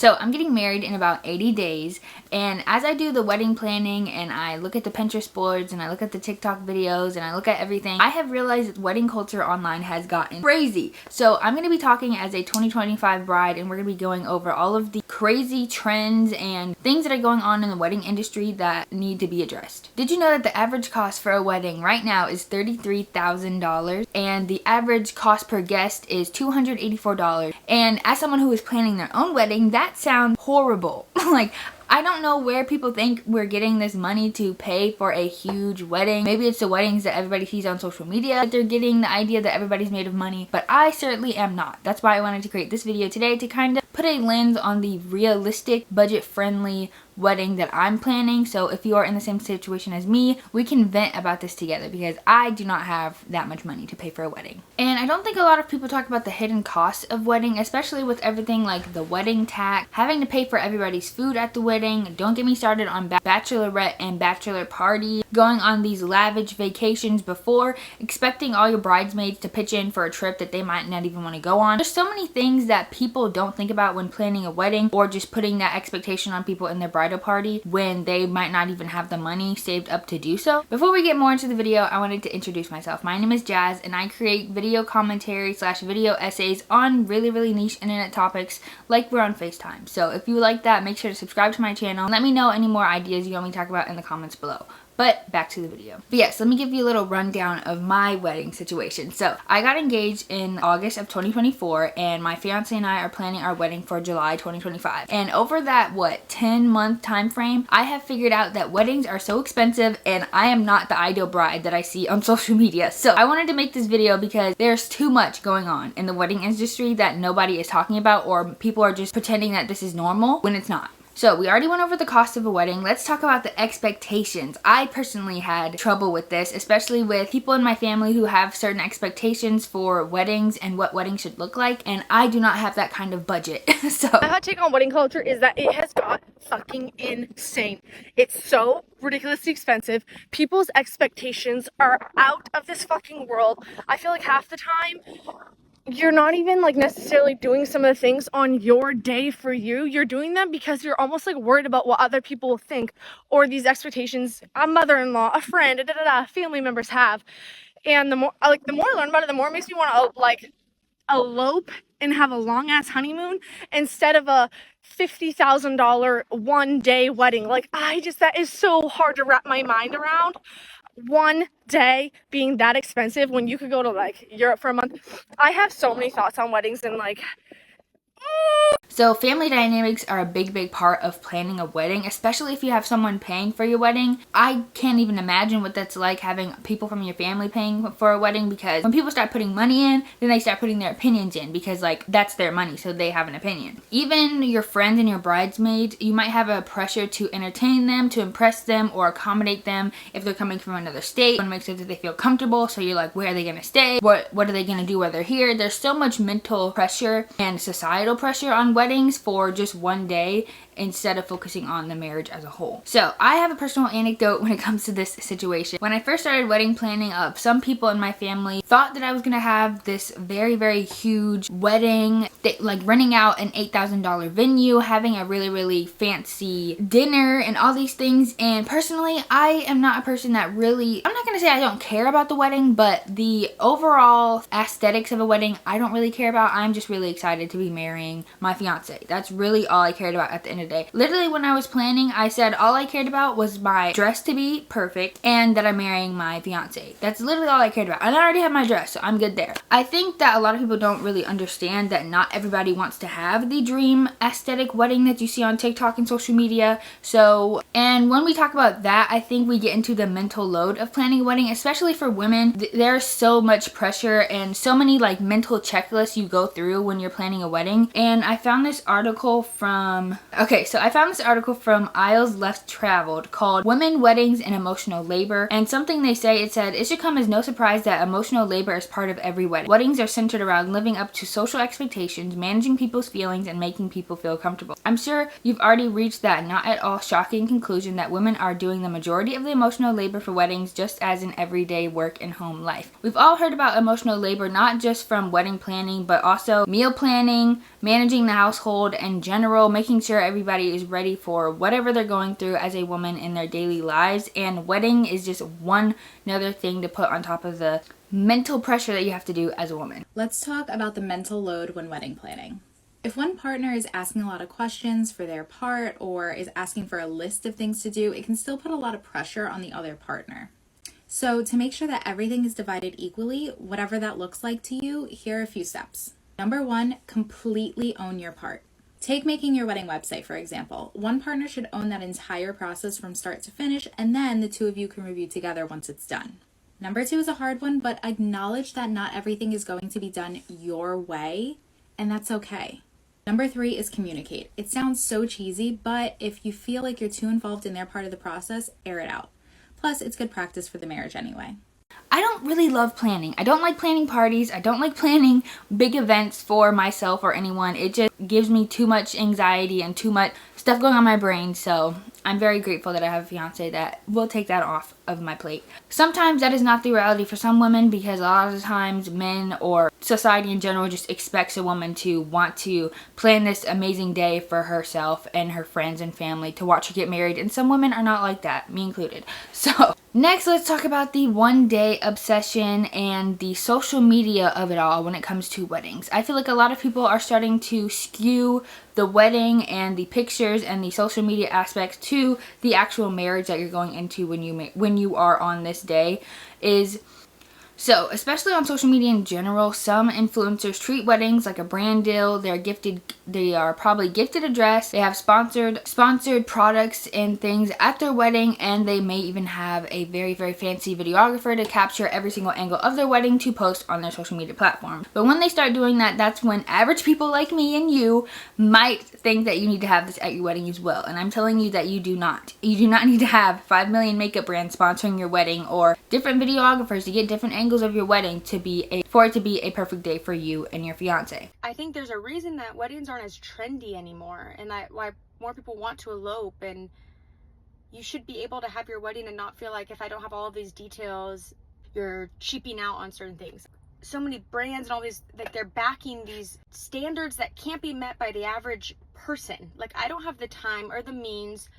So I'm getting married in about 80 days, and as I do the wedding planning and I look at the Pinterest boards and I look at the TikTok videos and I look at everything, I have realized that wedding culture online has gotten crazy. So I'm going to be talking as a 2025 bride, and we're going to be going over all of the crazy trends and things that are going on in the wedding industry that need to be addressed. Did you know that the average cost for a wedding right now is $33,000 and the average cost per guest is $284? And as someone who is planning their own wedding, that sounds horrible. Like, I don't know where people think we're getting this money to pay for a huge wedding. Maybe it's the weddings that everybody sees on social media that they're getting the idea that everybody's made of money, but I certainly am not. That's why I wanted to create this video today, to kind of put a lens on the realistic, budget-friendly wedding that I'm planning. So if you are in the same situation as me, we can vent about this together, because I do not have that much money to pay for a wedding. And I don't think a lot of people talk about the hidden costs of wedding, especially with everything like the wedding tax, having to pay for everybody's food at the wedding. Don't get me started on bachelorette and bachelor party, going on these lavish vacations before, expecting all your bridesmaids to pitch in for a trip that they might not even want to go on. There's so many things that people don't think about when planning a wedding, or just putting that expectation on people in their bridal party when they might not even have the money saved up to do so. Before we get more into the video, I wanted to introduce myself. My name is Jazz, and I create video commentary / video essays on really niche internet topics, like we're on FaceTime. So if you like that, make sure to subscribe to my channel and let me know any more ideas you want me to talk about in the comments below. But back to the video. But yes, let me give you a little rundown of my wedding situation. So I got engaged in August of 2024, and my fiance and I are planning our wedding for July 2025. And over that, 10-month time frame, I have figured out that weddings are so expensive and I am not the ideal bride that I see on social media. So I wanted to make this video because there's too much going on in the wedding industry that nobody is talking about, or people are just pretending that this is normal when it's not. So we already went over the cost of a wedding. Let's talk about the expectations. I personally had trouble with this, especially with people in my family who have certain expectations for weddings and what weddings should look like, and I do not have that kind of budget. So my hot take on wedding culture is that it has got fucking insane. It's so ridiculously expensive. People's expectations are out of this fucking world. I feel like half the time you're not even like necessarily doing some of the things on your day for you. You're doing them because you're almost like worried about what other people will think, or these expectations a mother-in-law, a friend, family members have. And the more I learn about it, the more it makes me want to like elope and have a long ass honeymoon instead of a $50,000 one-day wedding. Like, that is so hard to wrap my mind around. One day being that expensive when you could go to like Europe for a month. I have so many thoughts on weddings, and like, so family dynamics are a big part of planning a wedding, especially if you have someone paying for your wedding. I can't even imagine what that's like, having people from your family paying for a wedding, because when people start putting money in, then they start putting their opinions in, because like that's their money, so they have an opinion. Even your friends and your bridesmaids, you might have a pressure to entertain them, to impress them, or accommodate them if they're coming from another state. You want to make sure that they feel comfortable, so you're like, where are they going to stay? What are they going to do while they're here? There's so much mental pressure and societal pressure on weddings for just one day, instead of focusing on the marriage as a whole. So I have a personal anecdote when it comes to this situation. When I first started wedding planning, some people in my family thought that I was gonna have this very huge wedding, like renting out an $8,000 venue, having a really fancy dinner and all these things. And personally, I am not a person that really, I'm not gonna say I don't care about the wedding, but the overall aesthetics of a wedding I don't really care about. I'm just really excited to be marrying my fiance. That's really all I cared about at the end of the day. Literally, when I was planning, I said all I cared about was my dress to be perfect and that I'm marrying my fiance. That's literally all I cared about. And I already have my dress, so I'm good there. I think that a lot of people don't really understand that not everybody wants to have the dream aesthetic wedding that you see on TikTok and social media. So, and when we talk about that, I think we get into the mental load of planning a wedding, especially for women. There's so much pressure and so many like mental checklists you go through when you're planning a wedding. And I found this article from, I found this article from Aisles Left Traveled called Women, Weddings, and Emotional Labor. And something they say, it said, it should come as no surprise that emotional labor is part of every wedding. Weddings are centered around living up to social expectations, managing people's feelings, and making people feel comfortable. I'm sure you've already reached that not at all shocking conclusion that women are doing the majority of the emotional labor for weddings, just as in everyday work and home life. We've all heard about emotional labor, not just from wedding planning, but also meal planning, managing the household in general, making sure everybody is ready for whatever they're going through as a woman in their daily lives. And wedding is just one another thing to put on top of the mental pressure that you have to do as a woman. Let's talk about the mental load when wedding planning. If one partner is asking a lot of questions for their part or is asking for a list of things to do, it can still put a lot of pressure on the other partner. So to make sure that everything is divided equally, whatever that looks like to you, here are a few steps. Number 1, completely own your part. Take making your wedding website, for example. One partner should own that entire process from start to finish, and then the two of you can review together once it's done. Number 2 is a hard one, but acknowledge that not everything is going to be done your way, and that's okay. Number 3 is communicate. It sounds so cheesy, but if you feel like you're too involved in their part of the process, air it out. Plus, it's good practice for the marriage anyway. I don't really love planning. I don't like planning parties. I don't like planning big events for myself or anyone. It just gives me too much anxiety and too much stuff going on in my brain. So I'm very grateful that I have a fiance that will take that off of my plate. Sometimes that is not the reality for some women, because a lot of the times men or society in general just expects a woman to want to plan this amazing day for herself and her friends and family to watch her get married. And some women are not like that, me included. So next, let's talk about the one-day obsession and the social media of it all when it comes to weddings. I feel like a lot of people are starting to skew the wedding and the pictures and the social media aspects to the actual marriage that you're going into when you are on this day. So, especially on social media in general, some influencers treat weddings like a brand deal. They are probably gifted a dress. They have sponsored products and things at their wedding, and they may even have a very, very fancy videographer to capture every single angle of their wedding to post on their social media platform. But when they start doing that, that's when average people like me and you might think that you need to have this at your wedding as well. And I'm telling you that you do not. You do not need to have 5 million makeup brands sponsoring your wedding or different videographers to get different angles of your wedding for it to be a perfect day for you and your fiance. I think there's a reason that weddings aren't as trendy anymore, and that why more people want to elope. And you should be able to have your wedding and not feel like, if I don't have all of these details, you're cheaping out on certain things. So many brands and all these, like, they're backing these standards that can't be met by the average person. Like, I don't have the time or the means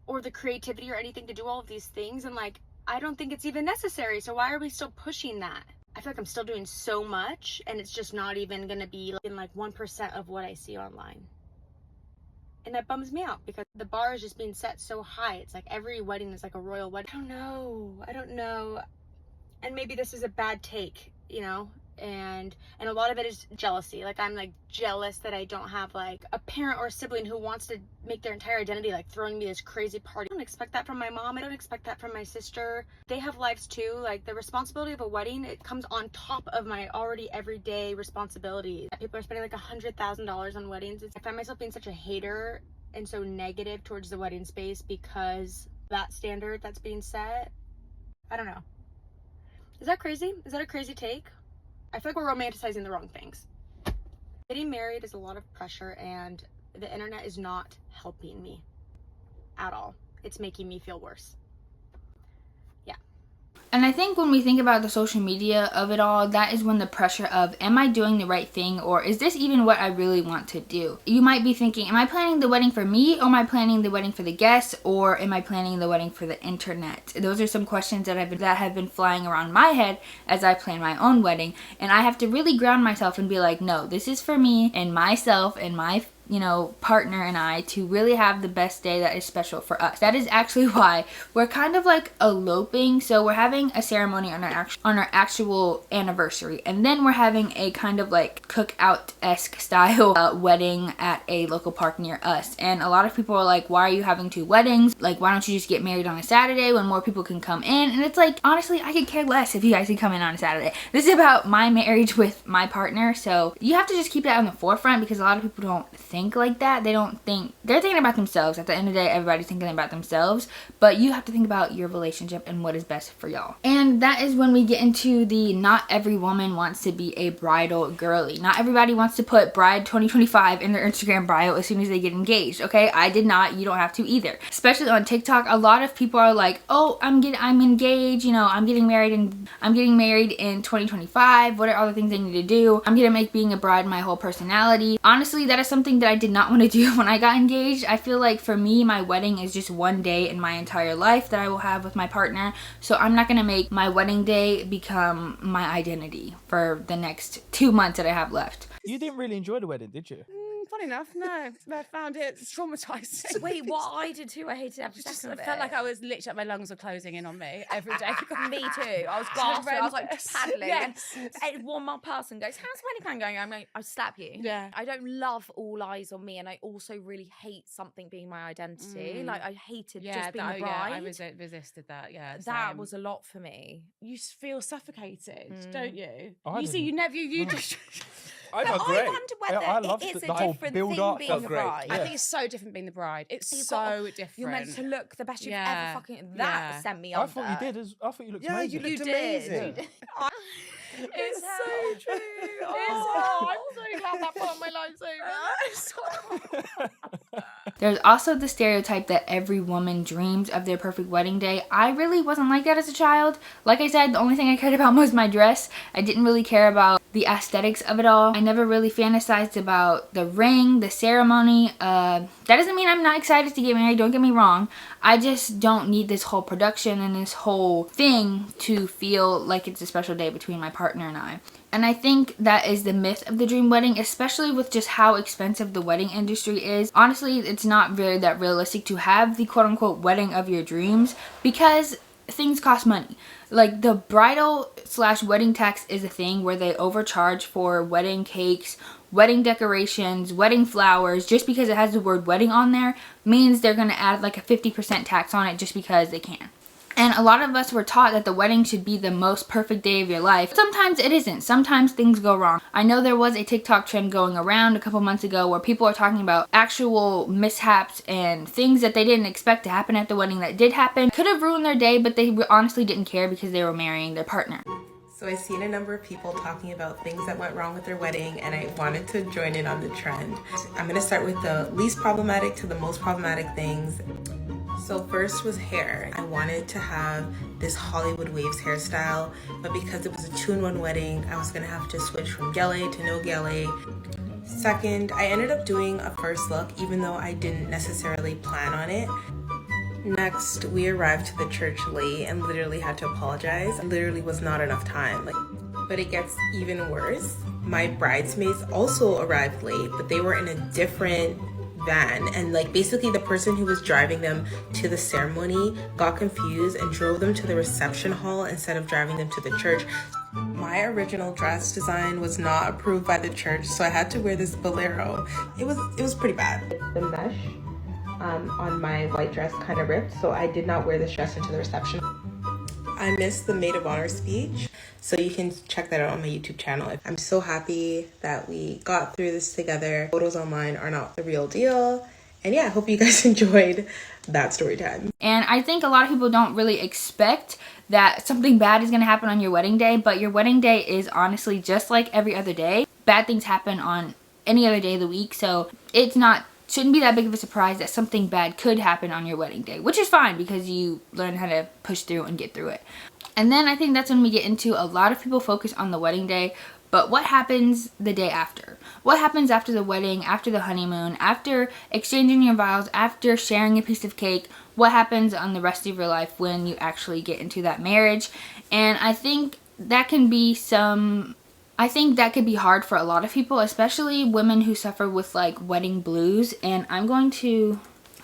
or the creativity or anything to do all of these things, and like, I don't think it's even necessary. So why are we still pushing that? I feel like I'm still doing so much, and it's just not even going to be in like 1% of what I see online. And that bums me out, because the bar is just being set so high. It's like every wedding is like a royal wedding. I don't know. And maybe this is a bad take, you know, and a lot of it is jealousy. Like, I'm like jealous that I don't have like a parent or a sibling who wants to make their entire identity like throwing me this crazy party. I don't expect that from my mom. I don't expect that from my sister. They have lives too. Like, the responsibility of a wedding, it comes on top of my already everyday responsibilities. People are spending like $100,000 on weddings. I find myself being such a hater and so negative towards the wedding space because that standard that's being set. I don't know. Is that crazy? Is that a crazy take? I feel like we're romanticizing the wrong things. Getting married is a lot of pressure, and the internet is not helping me at all. It's making me feel worse. Yeah. And I think when we think about the social media of it all, that is when the pressure of, am I doing the right thing, or is this even what I really want to do? You might be thinking, am I planning the wedding for me, or am I planning the wedding for the guests, or am I planning the wedding for the internet? Those are some questions that have been flying around my head as I plan my own wedding, and I have to really ground myself and be like, no, this is for me and myself and my partner and I to really have the best day that is special for us. That is actually why we're kind of like eloping. So we're having a ceremony on our actual anniversary, and then we're having a kind of like cookout-esque style wedding at a local park near us. And a lot of people are like, why are you having 2 weddings? Like, why don't you just get married on a Saturday when more people can come in? And it's like, honestly, I could care less if you guys can come in on a Saturday. This is about my marriage with my partner, so you have to just keep that on the forefront, because a lot of people don't think think like that. They don't think, they're thinking about themselves. At the end of the day, everybody's thinking about themselves, but you have to think about your relationship and what is best for y'all. And that is when we get into the not every woman wants to be a bridal girly. Not everybody wants to put bride 2025 in their Instagram bio as soon as they get engaged, okay? I did not. You don't have to either. Especially on TikTok, a lot of people are like, oh, I'm engaged, you know, I'm getting married in 2025. What are all the things I need to do? I'm gonna make being a bride my whole personality. Honestly, that is something that I did not want to do when I got engaged. I feel like for me, my wedding is just one day in my entire life that I will have with my partner. So I'm not gonna make my wedding day become my identity for the next 2 months that I have left. You didn't really enjoy the wedding, did you? Funny enough, no. I found it traumatizing. Wait, what I did too, I hated every second of it. I felt like I was literally, my lungs were closing in on me every day. Me too. I was gasping. I was like paddling. Yes. And one more person goes, "How's the wedding plan going?" I'm like, "I'll slap you." Yeah. I don't love all eyes on me, and I also really hate something being my identity. Like I hated just being the bride. I resisted that. Yeah, that was a lot for me. You feel suffocated, don't you? I You see, didn't. you just. I But felt great. I wonder whether I loved it is the a whole different build thing up being felt a great. bride. Yeah. I think it's so different being the bride. It's You've so got- different. You're meant to look the best you've Yeah. ever fucking. That Yeah. sent me I on. thought you did. I thought you looked Yeah, amazing. you looked You did. amazing. It's so true. Oh, I'm so glad that part of my life's over. There's also the stereotype that every woman dreams of their perfect wedding day. I really wasn't like that as a child. Like I said, the only thing I cared about was my dress. I didn't really care about the aesthetics of it all. I never really fantasized about the ring, the ceremony. That doesn't mean I'm not excited to get married, don't get me wrong. I just don't need this whole production and this whole thing to feel like it's a special day between my partner and I. And I think that is the myth of the dream wedding, especially with just how expensive the wedding industry is. Honestly, it's not very that realistic to have the quote-unquote wedding of your dreams because things cost money. Like the bridal / wedding tax is a thing where they overcharge for wedding cakes, wedding decorations, wedding flowers. Just because it has the word wedding on there means they're going to add like a 50% tax on it just because they can. And a lot of us were taught that the wedding should be the most perfect day of your life. Sometimes it isn't. Sometimes things go wrong. I know there was a TikTok trend going around a couple months ago where people are talking about actual mishaps and things that they didn't expect to happen at the wedding that did happen. Could have ruined their day, but they honestly didn't care because they were marrying their partner. So I've seen a number of people talking about things that went wrong with their wedding, and I wanted to join in on the trend. I'm gonna start with the least problematic to the most problematic things. So first was hair. I wanted to have this Hollywood waves hairstyle, but because it was a 2-in-1 wedding, I was gonna have to switch from gele to no gele. Second, I ended up doing a first look, even though I didn't necessarily plan on it. Next, we arrived to the church late and literally had to apologize. It literally was not enough time. But it gets even worse. My bridesmaids also arrived late, but they were in a different van, and basically the person who was driving them to the ceremony got confused and drove them to the reception hall instead of driving them to the church. My original dress design was not approved by the church, so I had to wear this bolero. It was pretty bad. The mesh on my white dress kind of ripped, so I did not wear this dress into the reception. I missed the maid of honor speech, so you can check that out on my YouTube channel. I'm so happy that we got through this together. Photos online are not the real deal. And yeah, I hope you guys enjoyed that story time. And I think a lot of people don't really expect that something bad is going to happen on your wedding day, but your wedding day is honestly just like every other day. Bad things happen on any other day of the week, so shouldn't be that big of a surprise that something bad could happen on your wedding day, which is fine because you learn how to push through and get through it. And then I think that's when we get into a lot of people focus on the wedding day, but what happens the day after? What happens after the wedding, after the honeymoon, after exchanging your vows, after sharing a piece of cake? What happens on the rest of your life when you actually get into that marriage? And I think that can be could be hard for a lot of people, especially women who suffer with wedding blues. And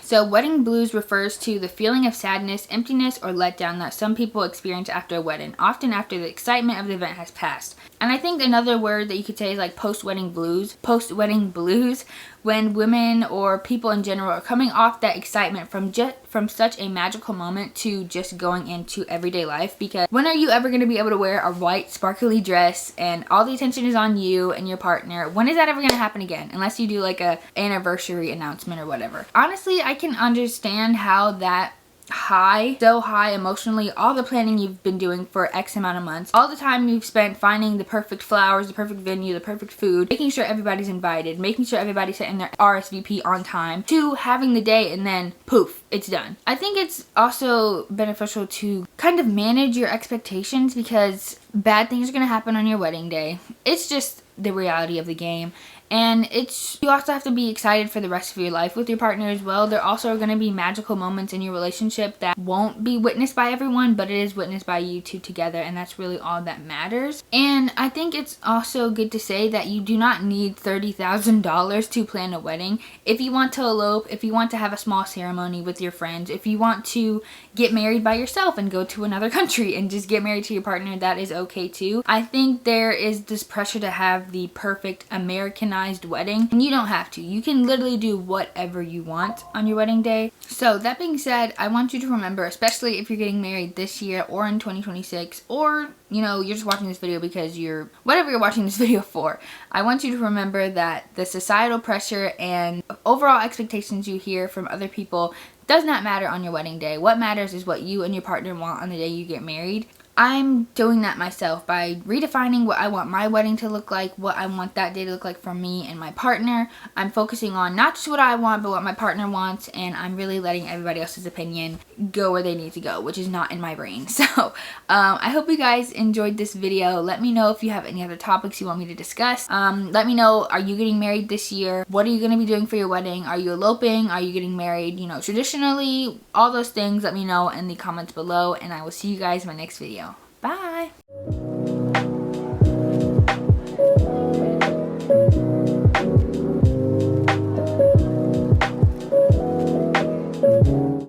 so wedding blues refers to the feeling of sadness, emptiness, or letdown that some people experience after a wedding, often after the excitement of the event has passed. And I think another word that you could say is like post-wedding blues. Post-wedding blues, when women or people in general are coming off that excitement from such a magical moment to just going into everyday life. Because when are you ever going to be able to wear a white sparkly dress and all the attention is on you and your partner? When is that ever going to happen again? Unless you do like a anniversary announcement or whatever. Honestly, I can understand how that so high emotionally, all the planning you've been doing for X amount of months, all the time you've spent finding the perfect flowers, the perfect venue, the perfect food, making sure everybody's invited, making sure everybody's setting their RSVP on time, to having the day and then poof, it's done. I think it's also beneficial to kind of manage your expectations, because bad things are going to happen on your wedding day. It's just the reality of the game. And you also have to be excited for the rest of your life with your partner as well. There also are going to be magical moments in your relationship that won't be witnessed by everyone, but it is witnessed by you two together, and that's really all that matters. And I think it's also good to say that you do not need $30,000 to plan a wedding. If you want to elope, if you want to have a small ceremony with your friends, if you want to get married by yourself and go to another country and just get married to your partner, that is okay too. I think there is this pressure to have the perfect Americanized wedding, and you don't have to. You can literally do whatever you want on your wedding day. So that being said, I want you to remember, especially if you're getting married this year or in 2026, or you know, you're just watching this video because whatever you're watching this video for, I want you to remember that the societal pressure and overall expectations you hear from other people does not matter on your wedding day. What matters is what you and your partner want on the day you get married. I'm doing that myself by redefining what I want my wedding to look like, what I want that day to look like for me and my partner. I'm focusing on not just what I want, but what my partner wants, and I'm really letting everybody else's opinion go where they need to go, which is not in my brain. So I hope you guys enjoyed this video. Let me know if you have any other topics you want me to discuss. Let me know, are you getting married this year? What are you going to be doing for your wedding? Are you eloping? Are you getting married, you know, traditionally? All those things, let me know in the comments below, and I will see you guys in my next video. Bye!